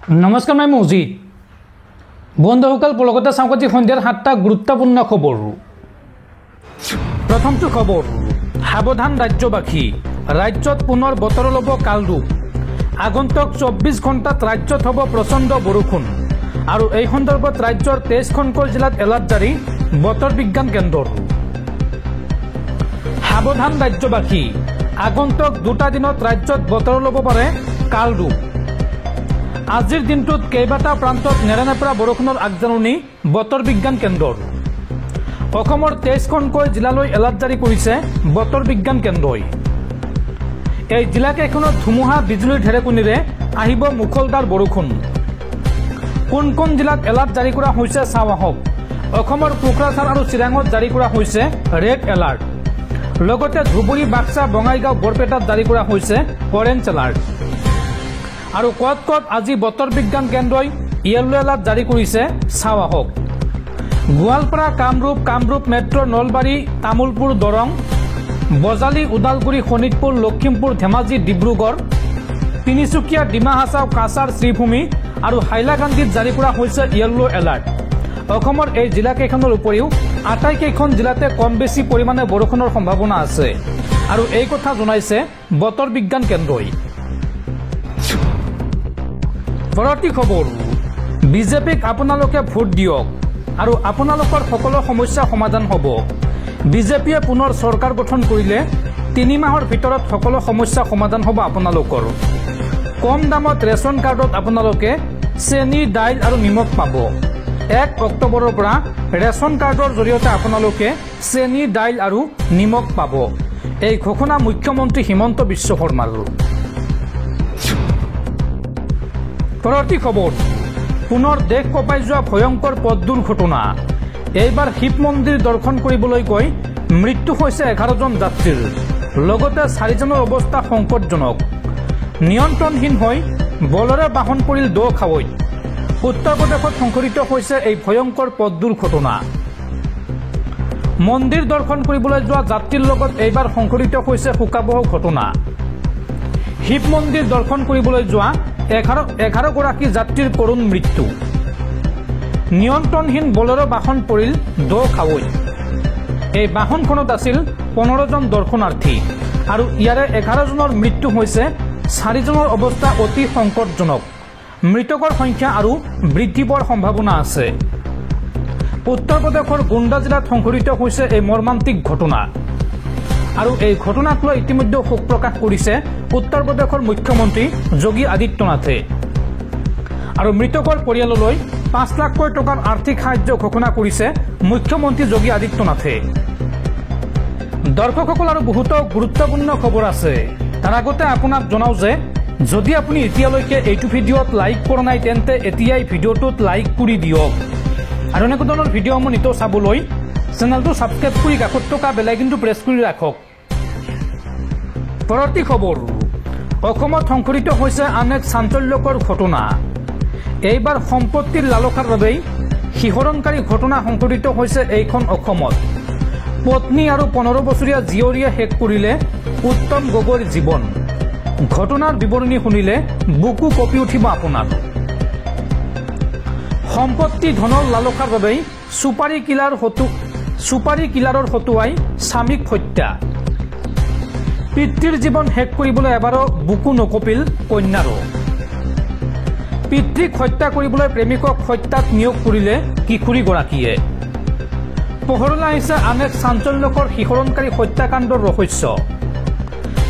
নমস্কাৰ মই মজিদ বন্ধুসকল পলকতে চাওকতি সন্ধিয়াৰ 7টা গুৰুত্বপূৰ্ণ খবৰ প্ৰথমটো খবৰ সাৱধান ৰাজ্যবাসী ৰাজ্যত পুনৰ বতৰ ল'ব কালৰূপ আগন্তুক 24 ঘণ্টাত ৰাজ্যত হ'ব প্ৰচণ্ড বৰষুণ আৰু এই সন্দৰ্ভত ৰাজ্যৰ 23খনকৈ জিলাত এলাৰ্ট জাৰি বতৰ বিজ্ঞান কেন্দ্ৰৰ সাৱধান ৰাজ্যবাসী আগন্তুক 2টা দিনত ৰাজ্যত বতৰ ল'ব পাৰে কালৰূপ আজিৰ দিনটোত কেইবাটা প্ৰান্তত নেৰানেপেৰা বৰষুণৰ আগজাননী বতৰ বিজ্ঞান কেন্দ্ৰৰ অসমৰ 23খনকৈ জিলালৈ এলাৰ্ট জাৰি কৰিছে বতৰ বিজ্ঞান কেন্দ্ৰই এই জিলাকেইখনত ধুমুহা বিজুলীৰ ঢেৰেকনিৰে আহিব মুখলধাৰ বৰষুণ কোন কোন জিলাত এলাৰ্ট জাৰি কৰা হৈছে চাওঁ আহক অসমৰ কোকৰাঝাৰ আৰু চিৰাঙত জাৰি কৰা হৈছে ৰেড এলাৰ্ট লগতে ধুবুৰী বাক্সা বঙাইগাঁও বৰপেটাত জাৰি কৰা হৈছে অৰেঞ্জ এলাৰ্ট আৰু কত কত আজি বতৰ বিজ্ঞান কেন্দ্ৰই ইয়েলো এলাৰ্ট জাৰি কৰিছে চাওঁ আহক গোৱালপাৰা কামৰূপ মেট্ৰ নলবাৰী তামুলপুৰ দৰং বজালী ওদালগুৰি শোণিতপুৰ লখিমপুৰ ধেমাজি ডিব্ৰুগড় তিনিচুকীয়া ডিমা হাছাও কাছাৰ শ্ৰীভূমি আৰু হাইলাকান্দিত জাৰি কৰা হৈছে ইয়েলো এলাৰ্ট অসমৰ এই জিলাকেইখনৰ উপৰিও আটাইকেইখন জিলাতে কম বেছি পৰিমাণে বৰষুণৰ সম্ভাৱনা আছে আৰু এই কথা জনাইছে বতৰ বিজ্ঞান কেন্দ্ৰই পৰৱৰ্তী খবৰ বিজেপিক আপোনালোকে ভোট দিয়ক আৰু আপোনালোকৰ সকলো সমস্যা সমাধান হ'ব বিজেপিয়ে পুনৰ চৰকাৰ গঠন কৰিলে 3 মাহৰ ভিতৰত সকলো সমস্যা সমাধান হ'ব আপোনালোকৰ কম দামত ৰেচন কাৰ্ডত আপোনালোকে চেনি দাইল আৰু নিমখ পাব 1 অক্টোবৰৰ পৰা ৰেচন কাৰ্ডৰ জৰিয়তে আপোনালোকে চেনি দাইল আৰু নিমখ পাব এই ঘোষণা মুখ্যমন্ত্ৰী হিমন্ত বিশ্ব শৰ্মাৰ পৰৱৰ্তী খবৰ পুনৰ দেশ কঁপাই যোৱা ভয়ংকৰ পথ দুৰ্ঘটনা এইবাৰ শিৱ মন্দিৰ দৰ্শন কৰিবলৈ গৈ মৃত্যু হৈছে 11জন যাত্ৰীৰ লগতে 4জনৰ অৱস্থা সংকটজনক নিয়ন্ত্ৰণহীন হৈ বলৰে বাহন পৰিল দ খাৱৈত উত্তৰ প্ৰদেশত সংঘটিত হৈছে এই ভয়ংকৰ পথ দুৰ্ঘটনা মন্দিৰ দৰ্শন কৰিবলৈ যোৱা যাত্ৰীৰ লগত এইবাৰ সংঘটিত হৈছে শোকাবহ ঘটনা শিৱ মন্দিৰ দৰ্শন কৰিবলৈ যোৱা 11 গৰাকী যাত্ৰীৰ কৰুণ মৃত্যু নিয়ন্ত্ৰণহীন বলেৰো বাহন পৰিল দ খাৱৈত এই বাহনখনত আছিল 15জন দৰ্শনাৰ্থী আৰু ইয়াৰে 11জনৰ মৃত্যু হৈছে 4জনৰ অৱস্থা অতি সংকটজনক মৃতকৰ সংখ্যা আৰু বৃদ্ধি পোৱাৰ সম্ভাৱনা আছে উত্তৰ প্ৰদেশৰ গুণ্ডা জিলাত সংঘটিত হৈছে এই মৰ্মান্তিক ঘটনা আৰু এই ঘটনাক লৈ ইতিমধ্যে শোক প্ৰকাশ কৰিছে উত্তৰ প্ৰদেশৰ মুখ্যমন্ত্ৰী যোগী আদিত্যনাথে আৰু মৃতকৰ পৰিয়াললৈ 5 লাখকৈ টকাৰ আৰ্থিক সাহায্য ঘোষণা কৰিছে মুখ্যমন্ত্ৰী যোগী আদিত্যনাথে দৰ্শকসকল আৰু বহুতো গুৰুত্বপূৰ্ণ খবৰ আছে তাৰ আগতে আপোনাক জনাও যে যদি আপুনি এতিয়ালৈকে এইটো ভিডিঅ'ত লাইক কৰা নাই তেন্তে এতিয়াই ভিডিঅ'টোত লাইক কৰি দিয়ক আৰু এনেকুৱা ধৰণৰ ভিডিঅ'সমূহ নিতৌ চাবলৈ চেনেলটো সাবস্ক্ৰাইব কৰি কাষত থকা বেল আইকনটো প্ৰেছ কৰি ৰাখক পৰৱৰ্তী খবৰ অসমত সংঘটিত হৈছে আন এক চাঞ্চল্যকৰ ঘটনা এইবাৰ সম্পত্তিৰ লালসাৰ বাবে শিহৰণকাৰী ঘটনা সংঘটিত হৈছে এইখন অসমত পত্নী আৰু 15 বছৰীয়া জীয়ৰীয়ে শেষ কৰিলে উত্তম গগৈৰ জীৱন ঘটনাৰ বিৱৰণী শুনিলে বুকু কঁপি উঠিব আপোনাৰ সম্পত্তি ধনৰ লালসাৰ বাবে সুপাৰী কিলাৰৰ হতুৱাই স্বামীক হত্যা পিতৃৰ জীৱন শেষ কৰিবলৈ এবাৰো বুকু নকঁপিল কন্যাৰো পিতৃক হত্যা কৰিবলৈ প্ৰেমিকক হত্যাত নিয়োগ কৰিলে কিশোৰীগৰাকীয়ে পোহৰলৈ আহিছে আন এক চাঞ্চল্যকৰ শিহৰণকাৰী হত্যাকাণ্ডৰ ৰহস্য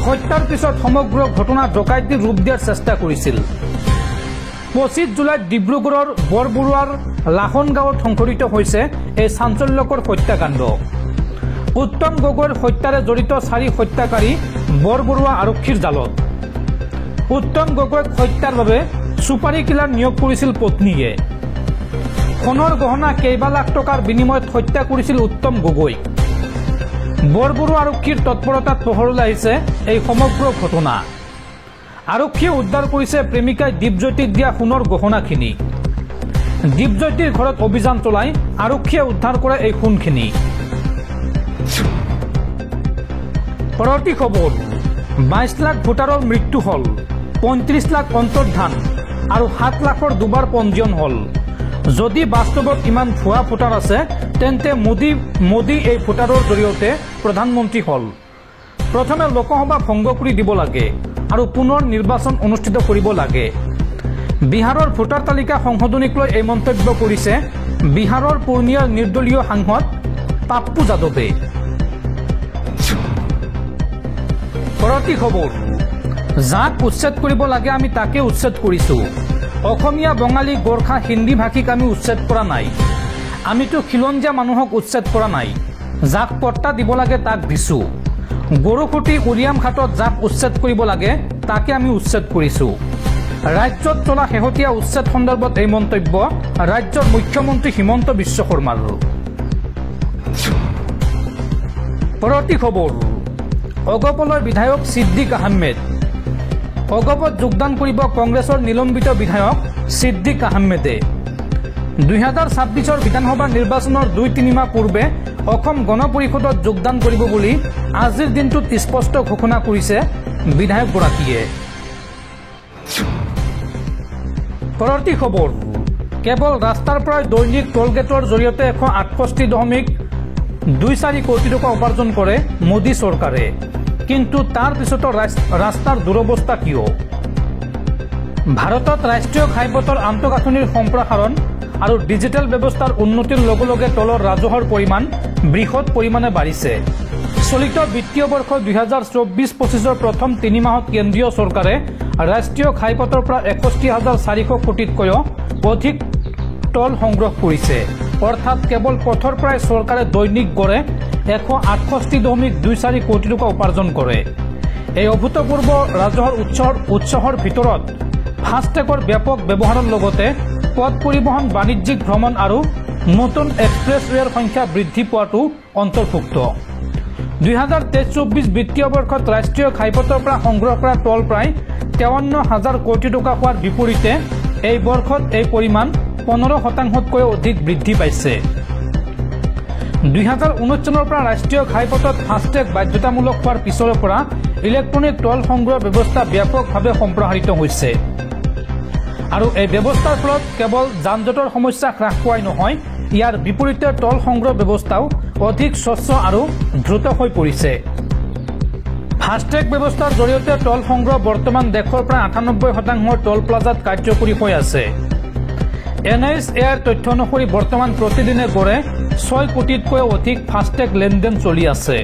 হত্যাৰ পিছত সমগ্ৰ ঘটনা ডকাইতিৰ ৰূপ দিয়াৰ চেষ্টা কৰিছিল 25 জুলাইত ডিব্ৰুগড়ৰ বৰবৰুৱাৰ লাহন গাঁৱত সংঘটিত হৈছে এই চাঞ্চল্যকৰ হত্যাকাণ্ড উত্তম গগৈৰ হত্যাৰে জড়িত 4 হত্যাকাৰী বৰবৰুৱা আৰক্ষীৰ জালত উত্তম গগৈক হত্যাৰ বাবে সুপাৰী কিলাৰ নিয়োগ কৰিছিল পত্নীয়ে সোণৰ গহনা কেইবা লাখ টকাৰ বিনিময়ত হত্যা কৰিছিল উত্তম গগৈক বৰবৰুৱা আৰক্ষীৰ তৎপৰতাত পোহৰলৈ আহিছে এই সমগ্ৰ ঘটনা আৰক্ষীয়ে উদ্ধাৰ কৰিছে প্ৰেমিকাই দীপজ্যোতিক দিয়া সোণৰ গহনাখিনি দীপজ্যোতিৰ ঘৰত অভিযান চলাই আৰক্ষীয়ে উদ্ধাৰ কৰে এই সোণখিনি পৰৱৰ্তী খবৰ 22 লাখ ভোটাৰৰ মৃত্যু হল 35 লাখ অন্তৰ্ধান আৰু 7 লাখৰ দুবাৰ পঞ্জীয়ন হ'ল। যদি বাস্তৱত ইমান ভুৱা ভোটাৰ আছে তেন্তে মোদী এই ভোটাৰৰ জৰিয়তে প্ৰধানমন্ত্ৰী হ'ল। প্ৰথমে লোকসভা ভংগ কৰি দিব লাগে আৰু পুনৰ নিৰ্বাচন অনুষ্ঠিত কৰিব লাগে। বিহাৰৰ ভোটাৰ তালিকা সংশোধনীক লৈ এই মন্তব্য কৰিছে বিহাৰৰ পূৰ্ণিয়াৰ নিৰ্দলীয় সাংসদ পাপ্পু যাদৱে। পৰৱৰ্তী খবৰ, যাক উচ্ছেদ কৰিব লাগে আমি তাকে উচ্ছেদ কৰিছোঁ। অসমীয়া, বঙালী, গোৰ্খা, হিন্দী ভাষীক আমি উচ্ছেদ কৰা নাই। আমিতো খিলঞ্জীয়া মানুহক উচ্ছেদ কৰা নাই। যাক পট্টা দিব লাগে তাক দিছোঁ। গৰুখুটি, উৰিয়াম ঘাটত যাক উচ্ছেদ কৰিব লাগে তাকে আমি উচ্ছেদ কৰিছোঁ। ৰাজ্যত চলা শেহতীয়া উচ্ছেদ সন্দৰ্ভত এই মন্তব্য ৰাজ্যৰ মুখ্যমন্ত্ৰী হিমন্ত বিশ্ব শৰ্মাৰ। পৰৱৰ্তী খবৰ, অগপলৰ বিধায়ক ছিদ্দিক আহমেদ। অগপত যোগদান কৰিব কংগ্ৰেছৰ নিলম্বিত বিধায়ক ছিদ্দিক আহমেদে। 2026 বিধানসভা নিৰ্বাচনৰ 2-3 মাহ পূৰ্বে অসম গণ পৰিষদত যোগদান কৰিব বুলি আজিৰ দিনটোত স্পষ্ট ঘোষণা কৰিছে বিধায়কগৰাকীয়ে। পৰৱৰ্তী খবৰ, কেৱল ৰাস্তাৰ পৰাই দৈনিক টোল গেটৰ জৰিয়তে 168.24 কোটি টকা উপাৰ্জন কৰে মোদী চৰকাৰে। কিন্তু তাৰ পিছতো ৰাস্তাৰ দুৰৱস্থা কিয়? ভাৰতত ৰাষ্ট্ৰীয় ঘাইপথৰ আন্তঃগাঁথনিৰ সম্প্ৰসাৰণ আৰু ডিজিটেল ব্যৱস্থাৰ উন্নতিৰ লগে লগে টোলৰ ৰাজহৰ পৰিমাণ বৃহৎ পৰিমাণে বাঢ়িছে। চলিত বিত্তীয় বৰ্ষ 2024-25 প্ৰথম 3 মাহত কেন্দ্ৰীয় চৰকাৰে ৰাষ্ট্ৰীয় ঘাইপথৰ পৰা 61,400 কোটিতকৈও অধিক টোল সংগ্ৰহ কৰিছে। অৰ্থাৎ কেৱল পথৰ পৰাই চৰকাৰে দৈনিক গড়ে 168.24 কোটি টকা উপাৰ্জন কৰে। এই অভূতপূৰ্ব ৰাজহৰ উৎসৰ ভিতৰত ফাষ্টেগৰ ব্যাপক ব্যৱহাৰৰ লগতে পথ পৰিবহণ, বাণিজ্যিক ভ্ৰমণ আৰু নতুন এক্সপ্ৰেছৱেৰ সংখ্যা বৃদ্ধি পোৱাটো অন্তৰ্ভুক্ত। 2023-24 বিত্তীয় বৰ্ষত ৰাষ্ট্ৰীয় ঘাইপথৰ পৰা সংগ্ৰহ কৰা টোল প্ৰায় 53,000 কোটি টকা হোৱাৰ বিপৰীতে এই বৰ্ষত এই পৰিমাণ 15%তকৈ অধিক বৃদ্ধি পাইছে। 2019 চনৰ পৰা ৰাষ্ট্ৰীয় ঘাইপথত ফাষ্টেগ বাধ্যতামূলক হোৱাৰ পিছৰে পৰা ইলেক্ট্ৰনিক টোল সংগ্ৰহ ব্যৱস্থা ব্যাপকভাৱে সম্প্ৰসাৰিত হৈছে। আৰু এই ব্যৱস্থাৰ ফলত কেৱল যান জঁটৰ সমস্যা হ্ৰাস পোৱাই নহয়, ইয়াৰ বিপৰীতে টোল সংগ্ৰহ ব্যৱস্থাও অধিক স্বচ্ছ আৰু দ্ৰুত হৈ পৰিছে। ফাষ্টেগ ব্যৱস্থাৰ জৰিয়তে টোল সংগ্ৰহ বৰ্তমান দেশৰ প্ৰায় 98% টোল প্লাজাত কাৰ্যকৰী হৈ আছে। NHAৰ তথ্য অনুসৰি বৰ্তমান প্ৰতিদিনে গড়ে 6 কোটিতকৈ অধিক ফাষ্টেগ লেনদেন চলি আছে।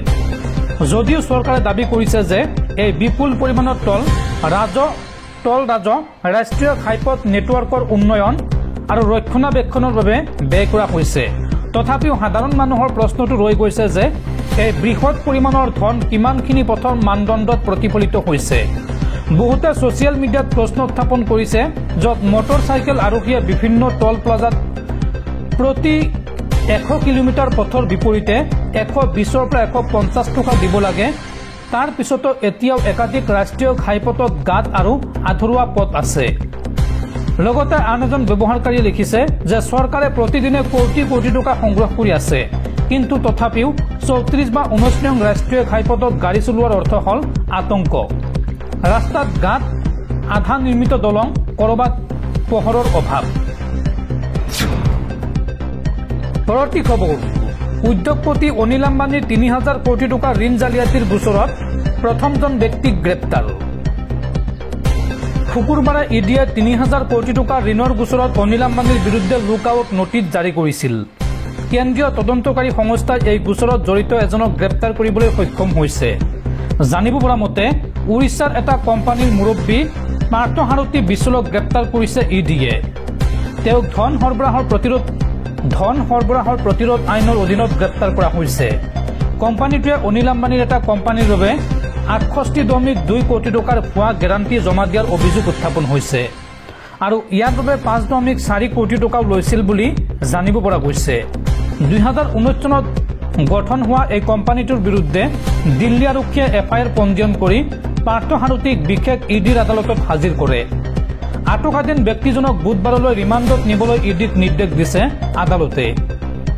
যদিও চৰকাৰে দাবী কৰিছে যে এই বিপুল পৰিমাণৰ টোল ৰাজহ ৰাষ্ট্ৰীয় ঘাইপথ নেটৱৰ্কৰ উন্নয়ন আৰু ৰক্ষণাবেক্ষণৰ বাবে ব্যয় কৰা হৈছে, তথাপিও সাধাৰণ মানুহৰ প্ৰশ্নটো ৰৈ গৈছে যে এই বৃহৎ পৰিমাণৰ ধন কিমানখিনি পথৰ মানদণ্ডত প্ৰতিফলিত হৈছে। বহুতে ছ'চিয়েল মিডিয়াত প্ৰশ্ন উত্থাপন কৰিছে, য'ত মটৰ চাইকেল আৰোহীয়ে বিভিন্ন টোল প্লাজাত প্ৰতি 100 কিলোমিটাৰ পথৰ বিপৰীতে 120 পৰা 150 টকা দিব লাগে। তাৰ পিছতো এতিয়াও একাধিক ৰাষ্ট্ৰীয় ঘাইপথত গাঁত আৰু আধৰুৱা পথ আছে। লগতে আন এজন ব্যৱহাৰকাৰীয়ে লিখিছে যে চৰকাৰে প্ৰতিদিনে কোটি কোটি টকা সংগ্ৰহ কৰি আছে, কিন্তু তথাপিও 34 বা 19 নং ৰাষ্ট্ৰীয় ঘাইপথত গাড়ী চলোৱাৰ অৰ্থ হ'ল আতংক। ৰাস্তাত গাঁত, আধা নিৰ্মিত দলং, ক'ৰবাত পোহৰৰ অভাৱ। পৰৱৰ্তী খবৰ, উদ্যোগপতি অনিল আম্বানীৰ 3,000 কোটি টকা ঋণ জালিয়াতিৰ গোচৰত প্ৰথমজন ব্যক্তিক গ্ৰেপ্তাৰ। শুকুৰবাৰে ইডিয়ে 3,000 কোটি টকা ঋণৰ গোচৰত অনিল আম্বানীৰ বিৰুদ্ধে লুক আউট নটিচ জাৰি কৰিছিল। কেন্দ্ৰীয় তদন্তকাৰী সংস্থাই এই গোচৰত জড়িত এজনক গ্ৰেপ্তাৰ কৰিবলৈ সক্ষম হৈছে। জানিব পৰা মতে উৰিষ্যাৰ এটা কোম্পানীৰ মুৰব্বী পাৰ্থসাৰথী বিশলক গ্ৰেপ্তাৰ কৰিছে ইডিয়ে। তেওঁক ধন সৰবৰাহৰ প্ৰতিৰোধ আইনৰ অধীনত গ্ৰেপ্তাৰ কৰা হৈছে। কোম্পানীটোৱে অনিল আম্বানীৰ এটা কোম্পানীৰ বাবে 68.2 কোটি টকাৰ ভুৱা গেৰাণ্টি জমা দিয়াৰ অভিযোগ উত্থাপন হৈছে আৰু ইয়াৰ বাবে 5.4 কোটি টকাও লৈছিল বুলি জানিব পৰা গৈছে। 2019 চনত গঠন হোৱা এই কোম্পানীটোৰ বিৰুদ্ধে দিল্লী আৰক্ষীয়ে FIR পঞ্জীয়ন কৰি পাৰ্থসাৰথীক বিশেষ ইডিৰ আদালতত হাজিৰ কৰে। আটকাধীন ব্যক্তিজনক বুধবাৰলৈ ৰিমাণ্ডত নিবলৈ ইডিক নিৰ্দেশ দিছে আদালতে।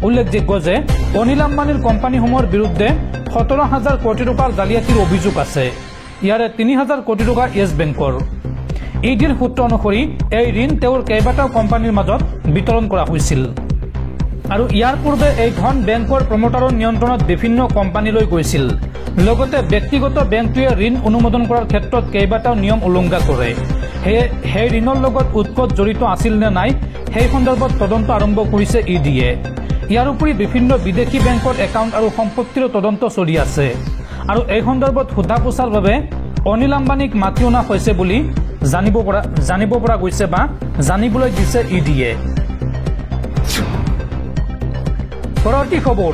উল্লেখযোগ্য যে অনিল আম্বানীৰ কোম্পানীসমূহৰ বিৰুদ্ধে 17,000 কোটি টকাৰ জালিয়াতিৰ অভিযোগ আছে। ইয়াৰে 3,000 কোটি টকা য়েছ বেংকৰ। ইডিৰ সূত্ৰ অনুসৰি এই ঋণ তেওঁৰ কেইবাটাও কোম্পানীৰ মাজত বিতৰণ কৰা হৈছিল আৰু ইয়াৰ পূৰ্বে এই ধন বেংকৰ প্ৰমোটাৰৰ নিয়ন্ত্ৰণত বিভিন্ন কোম্পানীলৈ গৈছিল লগতে ব্যক্তিগত বেংকটোৱে ঋণ অনুমোদন কৰাৰ ক্ষেত্ৰত কেইবাটাও নিয়ম উলংঘা কৰে সেই ঋণৰ লগত উৎকত জড়িত আছিল নে নাই সেই সন্দৰ্ভত তদন্ত আৰম্ভ কৰিছে ইডিয়ে ইয়াৰ উপৰি বিভিন্ন বিদেশী বেংকৰ একাউণ্ট আৰু সম্পত্তিৰ তদন্ত চলি আছে আৰু এই সন্দৰ্ভত সোধা পোছাৰ বাবে অনিল আম্বানীক মাতি অনা হৈছে বুলি জানিব পৰা গৈছে বা জানিবলৈ দিছে ইডিয়ে পৰৱৰ্তী খবৰ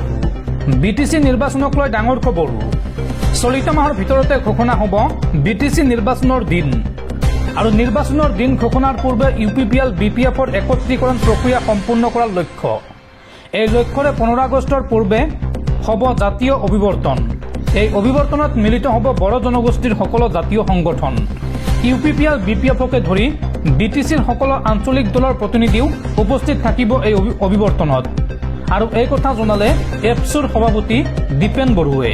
বিটিচি নিৰ্বাচনক লৈ ডাঙৰ খবৰ চলিত মাহৰ ভিতৰতে ঘোষণা হ'ব বিটিচি নিৰ্বাচনৰ দিন আৰু নিৰ্বাচনৰ দিন ঘোষণাৰ পূৰ্বে ইউপিপিএল বিপিএফৰ একত্ৰীকৰণ প্ৰক্ৰিয়া সম্পূৰ্ণ কৰাৰ লক্ষ্য এই লক্ষ্যৰে 15 আগষ্টৰ পূৰ্বে হ'ব জাতীয় অভিৱৰ্তন এই অভিৱৰ্তনত মিলিত হ'ব বড়ো জনগোষ্ঠীৰ সকলো জাতীয় সংগঠন ইউপিপিএল বিপিএফকে ধৰি বিটিচিৰ সকলো আঞ্চলিক দলৰ প্ৰতিনিধিও উপস্থিত থাকিব এই অভিৱৰ্তনত আৰু এই কথা জনালে এপছুৰ সভাপতি দীপেন বড়ুৱে